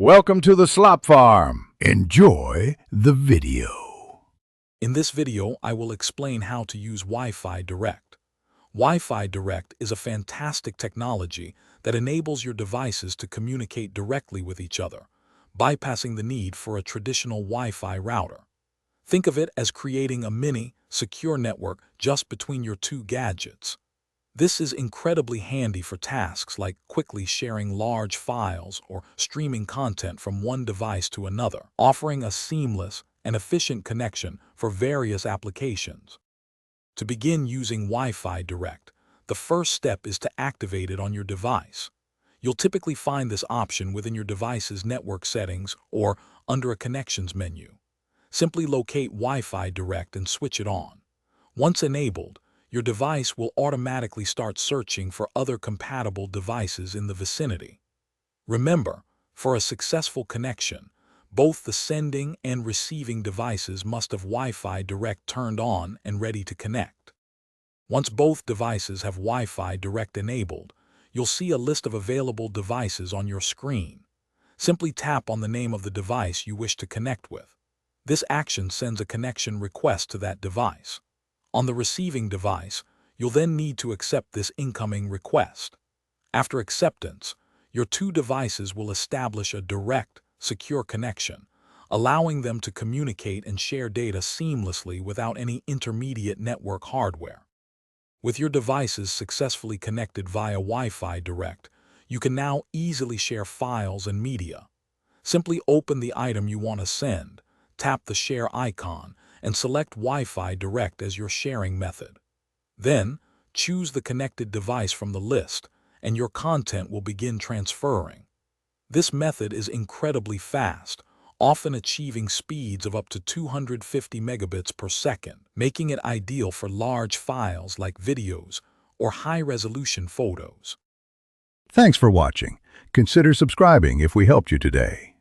Welcome to the Slop Farm. Enjoy the video. In this video, I will explain how to use Wi-Fi Direct. Wi-Fi Direct is a fantastic technology that enables your devices to communicate directly with each other, bypassing the need for a traditional Wi-Fi router. Think of it as creating a mini, secure network just between your two gadgets. This is incredibly handy for tasks like quickly sharing large files or streaming content from one device to another, offering a seamless and efficient connection for various applications. To begin using Wi-Fi Direct, the first step is to activate it on your device. You'll typically find this option within your device's network settings or under a connections menu. Simply locate Wi-Fi Direct and switch it on. Once enabled, your device will automatically start searching for other compatible devices in the vicinity. Remember, for a successful connection, both the sending and receiving devices must have Wi-Fi Direct turned on and ready to connect. Once both devices have Wi-Fi Direct enabled, you'll see a list of available devices on your screen. Simply tap on the name of the device you wish to connect with. This action sends a connection request to that device. On the receiving device, you'll then need to accept this incoming request. After acceptance, your two devices will establish a direct, secure connection, allowing them to communicate and share data seamlessly without any intermediate network hardware. With your devices successfully connected via Wi-Fi Direct, you can now easily share files and media. Simply open the item you want to send, tap the share icon, and select Wi-Fi Direct as your sharing method. Then, choose the connected device from the list, and your content will begin transferring. This method is incredibly fast, often achieving speeds of up to 250 megabits per second, making it ideal for large files like videos or high-resolution photos. Thanks for watching. Consider subscribing if we helped you today.